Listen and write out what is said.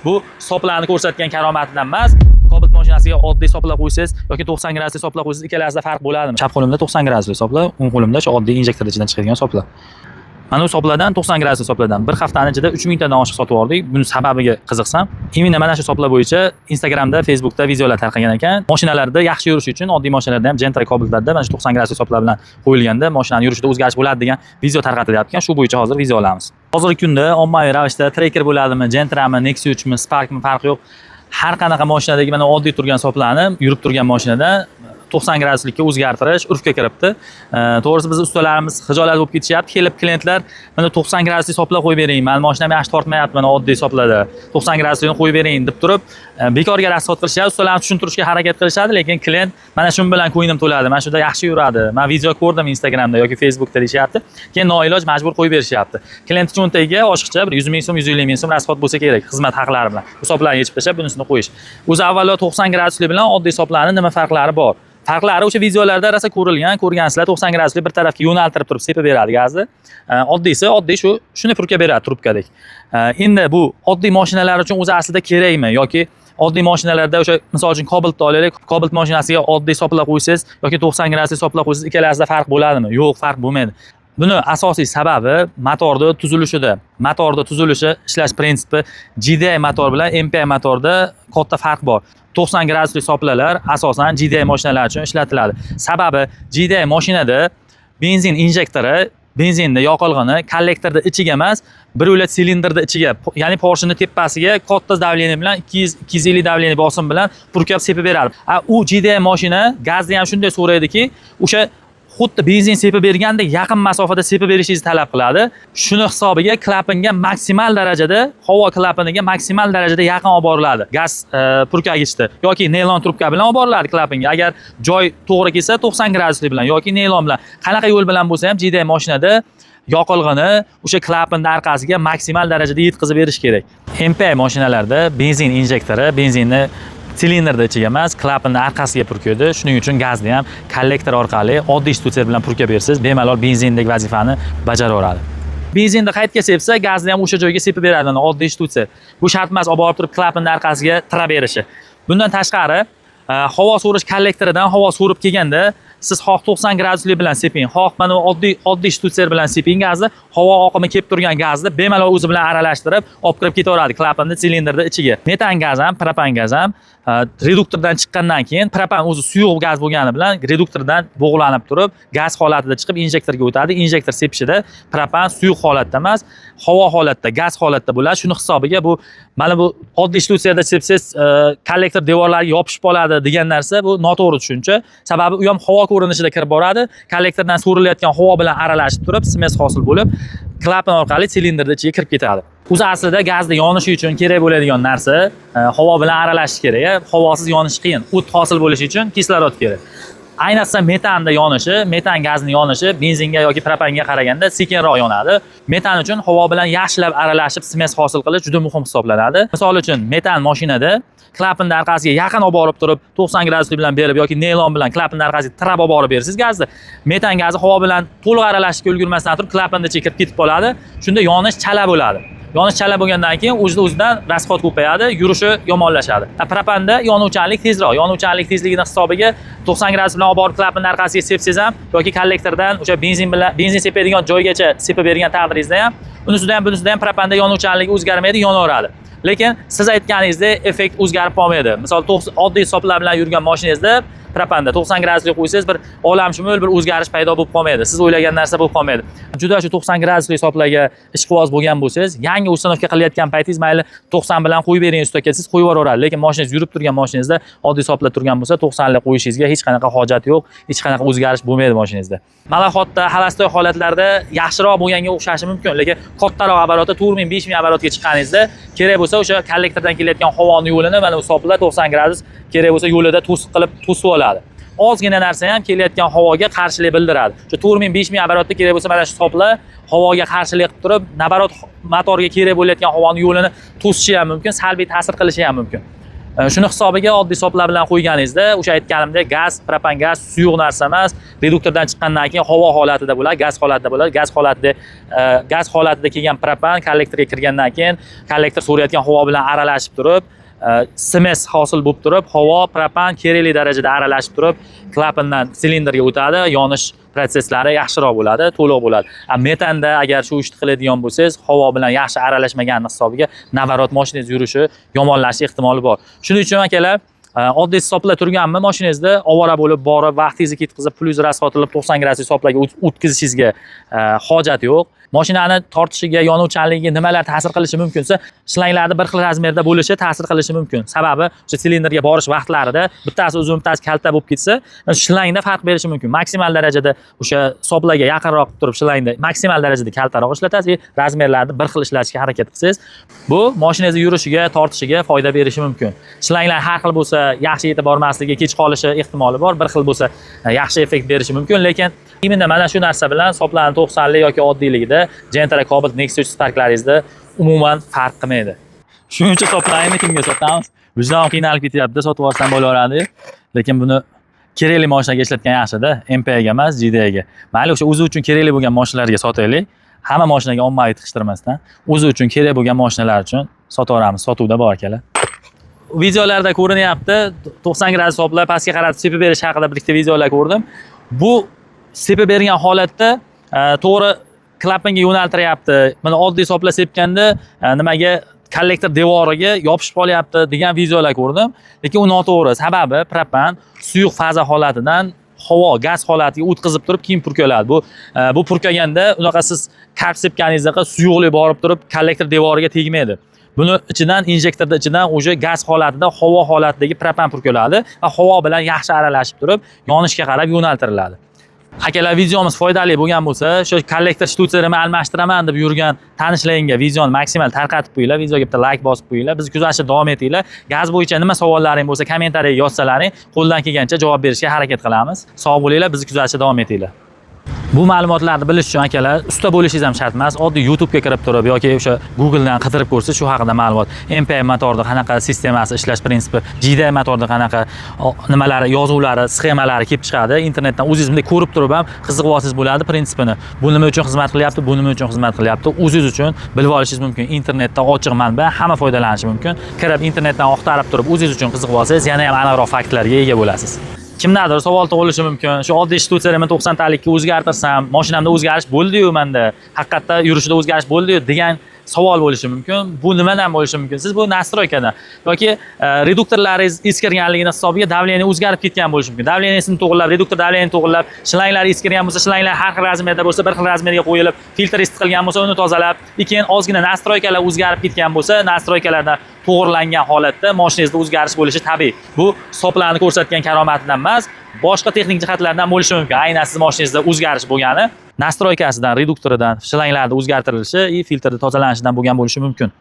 Bu soplarni ko'rsatgan karomatidan emas. Cobalt mashinasiga oddiy soplab qo'ysangiz yoki 90 gradusli soplab qo'ysangiz ikkalasida farq bo'ladimi? Chap qo'limda 90 gradusli sopla, o'ng qo'limda shu oddiy injektordan ichidan chiqadigan sopla. Mana bu soplardan 90 gradusli soplardan bir haftani ichida 3000 tadan oshiq sotib oldik. Buni sababiga qiziqsam, imенно mana shu soplar bo'yicha Instagramda, Facebookda videolar tarqagan ekan. Mashinalarda yaxshi yurish uchun oddiy mashinalarda ham Gentra Cobaltlarda mana shu 90 gradusli soplar bilan qo'yilganda mashinani yurishida o'zgarish bo'ladi degan video tarqatilyapti ekan. Shu bo'yicha hozir video olamiz. Hozirgi kunda ommaviy ravishda Tracker bo'ladimi, Gentrami, Nexus'mi, Sparkmi farqi yo'q. Har qanaqa mashinadagi mana oddiy turgan soplarni yurib turgan mashinada 90 graduslikka o'zgartirish urfga kiribdi. To'g'risi biz ustalarimiz xijolat bo'lib ketishyapti. Kelib klientlar mana 90 gradusli soplar qo'yib bering. Meni mashinam yaxshi tortmayapti mana oddiy soplarda. 90 graduslikni qo'yib bering deb turib, bekorga rasxod qilishadi. Ustalarni tushuntirishga harakat qilishadi, lekin klient mana shun bilan ko'nglim to'ladi. Mana shunda yaxshi yuradi. Men video ko'rdim Instagramda yoki Facebookda deyishyapti. Keyin noiloj majbur qo'yib berishyapti. Klient cho'ntagiga oshiqcha bir 100 ming so'm, 150 ming so'm rasxod bo'lsa kerak xizmat haqlari bilan. Bu soplarni yechib tashlab bunisini qo'yish. O'zi avvalo 90 gradusli bilan oddiy soplarning nima farqlari bor? Farqlari o'sha videolarda rosa ko'rgansizlar. 90 gradusli bir tarafga yo'naltirib turib sepib beradi gazni. Oddiysi oddiy shuni purka beradi trubkadek. Endi bu oddiy mashinalar uchun o'zi aslida kerakmi yoki oddiy mashinalarda o'sha misol uchun Cobaltni olaylik. Cobalt mashinasiga oddiy soplab qo'ysangiz yoki 90 gradusli soplab qo'ysangiz ikkalasida farq bo'ladimi? Yo'q, farq bo'lmaydi. Buni asosiy sababi motorda tuzilishida. Motorda tuzilishi, ishlash prinsipi GDI motor bilan MPI motorda katta farq bor. 90 gradusli soplalar asosan GDI mashinalar uchun ishlatiladi. Sababi GDI mashinada benzin injektori, benzinni yoqilg'ini kollektorda ichiga emas, bir yo'la silindrda ichiga, ya'ni Porsche'ning tepasiga katta davleniya bilan 200-250 davleniya bosim bilan purkab sepib beradi. U GDI mashina gazni ham shunday so'raydiki, o'sha xuddi benzin sepib bergandek yaqin masofada sepib berishingizni talab qiladi. Shuni hisobiga klapanga maksimal darajada, havo klapaniga maksimal darajada yaqin olib boriladi. Gaz purkagichda yoki naylon trubka bilan olib boriladi klapanga. Agar joy to'g'ri kelsa 90 gradusli bilan yoki naylon bilan, qanaqa yo'l bilan bo'lsa ham GDI mashinada yoqilg'ini o'sha klapanning orqasiga maksimal darajada yetkazib berish kerak. MPI mashinalarda benzin injektori, benzinni silindrda ichiga emas, klapanning orqasiga purkaydi. Shuning uchun gazni ham kollektor orqali oddiy institutsiya bilan purkab bersangiz, bemalol benzindagi vazifani bajaraveradi. Benzinni qaytga sepsa, gazni ham o'sha joyga sepib beradi, mana oddiy institutsiya. Bu shart emas, olib borib turib klapanning orqasiga tirab berishi. Bundan tashqari, havo so'rish kollektoridan havo so'rib kelganda siz xoh 90 gradusli bilan seping, xoh mana oddiy institutsiya bilan seping gazni, havo oqimi kelib turgan gazni bemalol o'zi bilan aralashtirib olib kirib ketaveradi klapanning silindrda ichiga. Metan gaz ham, propan gaz ham reduktordan chiqqandan keyin propan o'zi suyuq gaz bo'lgani bilan reduktordan bog'lanib turib, gaz holatida chiqib injektorga o'tadi. Injektor sepishida propan suyuq holatda emas, havo holatda, gaz holatda bo'ladi. Shuni hisobiga bu mana bu oddiy institutsiyada sepsangiz kollektor devorlariga yopishib qoladi degan narsa bu noto'g'ri tushuncha. Sababi u ham havo ko'rinishida kirib boradi. Kollektordan so'rilayotgan havo bilan aralashib turib, smes hosil bo'lib, klapan orqali silindrda ichiga kirib ketadi. O'zi aslida gazni yonishi uchun kerak bo'ladigan narsa havo bilan aralashish kerak. Havosiz yonish qiyin. O't hosil bo'lishi uchun kislorod kerak. Ayniqsa metanda yonishi, metan gazni yonishi benzinga yoki propanga qaraganda sekinroq yonadi. Metan uchun havo bilan yaxshilab aralashib smes hosil qilish juda muhim hisoblanadi. Misol uchun metan mashinada klapanning orqasiga yaqin olib borib turib 90 gradusli bilan berib yoki naylon bilan klapanning orqasiga tirab olib borib bersiz gazni. Metan gazi havo bilan to'liq aralashishga ulgurmasdan turib klapanning ichiga kirib ketib qoladi. Shunda yonish chala bo'ladi. Yonish chala bo'lgandan keyin o'zidan rasxod ko'payadi, yurishi yomonlashadi. Propanda yonuvchanlik tezroq. Yonuvchanlik tezligining hisobiga 90 gradus bilan olib borib klapanning orqasiga sepsangiz ham yoki kollektordan o'sha benzin sepadigan joygacha sepib bergan taqdiringizda ham unisida ham bunisida ham propanda yonuvchanligi o'zgarmaydi, yonaveradi. Lekin siz aytganingizdek effekt o'zgarib qolmaydi. Misol oddiy soplar bilan yurgan mashinangizda propanda 90 gradusli qo'ysangiz bir olamshumul bir o'zgarish paydo bo'lib qolmaydi. Siz o'ylagan narsa bo'lib qolmaydi. Juda shu 90 gradusli soplarga ishqiboz bo'lgan bo'lsangiz, yangi ustanovka qilayotgan paytingiz mayli 90 bilan qo'yib bering usta kelsangiz qo'yib yuboradi. Lekin mashinangiz yurib turgan mashinangizda oddiy soplar turgan bo'lsa 90 lik qo'yishingizga hech qanaqa hojat yo'q, hech qanaqa o'zgarish bo'lmaydi mashinangizda. Malaxotda, halastoy holatlarda yaxshiroq bo'lganga o'xshashi mumkin, lekin kattaroq oborotda 4000-5000 oborotga chiqqaningizda kerak bo'lsa o'sha kollektordan kelayotgan havoning yo'lini mana bu soplar 90 gradus kerak bo'lsa yo'lida to'siq qilib to'sib oladi. Ozgina narsa ham kelayotgan havoga qarshilik bildiradi. O'sha 4000-5000 oborotda kerak bo'lsa mana shu soplar havoga qarshilik qilib turib, nabarot motorga kerak bo'layotgan havoning yo'lini to'sishi ham mumkin, salbiy ta'sir qilishi ham mumkin. Shuni hisobiga oddiy soplar bilan qo'yganingizda, o'sha aytganimdek gaz, propan gaz suyuq narsa emas. Reduktordan chiqqandan keyin havo holatida bo'ladi, gaz holatida bo'ladi. Gaz holatida kelgan propan kollektorga kirgandan keyin kollektor so'rayotgan havo bilan aralashib turib, sms hosil bo'lib turib, havo, propan kerakli darajada aralashib turib, klapandan silindrga o'tadi, yonish prosesslari yaxshiroq bo'ladi, to'liq bo'ladi. Metanda agar shu ishni qiladigan bo'lsangiz, havo bilan yaxshi aralashmagani hisobiga navarot mashinangiz yurishi yomonlashish ehtimoli bor. Shuning uchun akalar, oddiy hisoblar turganmi mashinangizda ovora bo'lib borib, vaqtingizni ketkazib, plyus rasxotilib 90 gradus hisoblarga o'tkazishingizga hojat yo'q. Mashinani tortishiga, yonuvchanligiga nimalar ta'sir qilishi mumkinsa, shlanglarni bir xil razmerda bo'lishi ta'sir qilishi mumkin. Sababi o'sha silindrga borish vaqtlarida bittasi uzun, bittasi kalta bo'lib ketsa, shlangda farq berishi mumkin. Maksimal darajada o'sha soplarga yaqinroq turib shlangda maksimal darajada kaltaroq ishlatasiz va razmerlarni bir xil ishlatishga harakat qilsangiz, bu mashinangiz yurishiga, tortishiga foyda berishi mumkin. Shlanglar har xil bo'lsa, yaxshi yetib bormasligi, kech qolishi ehtimoli bor. Bir xil bo'lsa, yaxshi effekt berishi mumkin, lekin imенно mana shu narsa bilan soplarni 90 lik yoki oddiyligida Gentra Cobalt Nexus Starklaringizda umuman farq qilmaydi. Shuncha soplarni kimga sotamiz? Vijdon qiynalib ketyapti, sotib olsam bo'laveradi. Lekin buni kerakli mashinaga ishlatgan yaxshi-da, MPga emas, GDga. Mayli o'sha o'zi uchun kerakli bo'lgan mashinalarga sotaylik. Hamma mashinaga ommaviy tiqishtirmasdan, o'zi uchun kerak bo'lgan mashinalar uchun sotaveramiz. Sotuvda bor akalar. Videolarda ko'rinyapti, 90 gradus soplar pastga qaratib sepib berish haqida bir ikkita videolar ko'rdim. Bu sepib bergan holatda to'g'ri klapanga yo'naltiryapti. Mana oddiy sopla sepganda nimaga kollektor devoriga yopishib qolyapti degan videolar ko'rdim. Lekin u noto'g'ri. Sababi propan suyuq faza holatidan havo, gaz holatiga o'tkazib turib keyin purkaladi. Bu purkaganda unaqa siz karb sepganingizda suyuqlik borib turib kollektor devoriga tegmaydi. Buni ichidan injektorda ichidan o'sha gaz holatida, havo holatidagi propan purkaladi va havo bilan yaxshi aralashib turib, yonishga qarab yo'naltiriladi. Akalar, videomiz foydali bo'lgan bo'lsa, shu kollektor shtutslerini almashtiraman deb yurgan tanishlaringga videoni maksimal tarqatib qo'yinglar, videoga bitta like bosib qo'yinglar. Bizni kuzatishda davom etinglar. Gaz bo'yicha nima savollaring bo'lsa, kommentariyaga yozsalaring, qo'ldan kelgancha javob berishga harakat qilamiz. Sog' bo'linglar, bizni kuzatishda davom etinglar. Bu ma'lumotlarni bilish uchun akalar, usta bo'lishingiz ham shart emas. Oddiy YouTube ga kirib turib yoki o'sha Google dan qidirib ko'rsangiz shu haqida ma'lumot. MPI motorda qanaqa sistemasi ishlash prinsipi, GDI motorda qanaqa nimalari, yozuvlari, sxemalari kelib chiqadi. Internetdan o'zingiz bunday ko'rib turib ham qiziqib olsangiz bo'ladi prinsipini. Bu nima uchun xizmat qilyapti, bu nima uchun xizmat qilyapti, o'zingiz uchun bilib olishingiz mumkin. Internetda ochiq manba, hamma foydalanishi mumkin. Kirib internetdan axtarib turib o'zingiz uchun qiziqib olsangiz, yana ham aniqroq faktlarga ega bo'lasiz. Kimdadir savol tug'ilishi mumkin. Shu oddiy shtutslerimni 90 talikka o'zgartirsam, mashinamda o'zgarish bo'ldi-yu menda, haqiqatda yurishida o'zgarish bo'ldi-yu degan savol bo'lishi mumkin. Bu nimadan bo'lishi mumkin? Siz bu nastroykadan yoki reduktorlaringiz eskirganligini hisobiga davleniya o'zgarib ketgan bo'lishi mumkin. Davleniyasini to'g'irlab, reduktor davleniyasini to'g'irlab, shlanglar eskirgan bo'lsa, shlanglar har xil razmerda bo'lsa, bir xil razmerga qo'yilib, filtr isqilgan bo'lsa, uni tozalab, keyin ozgina nastroykalar o'zgarib ketgan bo'lsa, nastroykalardan to'g'irlangan holatda mashinangizda o'zgarish bo'lishi tabiiy. Bu soplarni ko'rsatgan karomatidan emas, boshqa texnik jihatlardan bo'lishi mumkin. Aynan siz mashinangizda o'zgarish bo'lgani nastroykasidan, reduktoridan, shlanglarda o'zgartirilishi va filtrda tozalanishidan bo'lgan bo'lishi mumkin.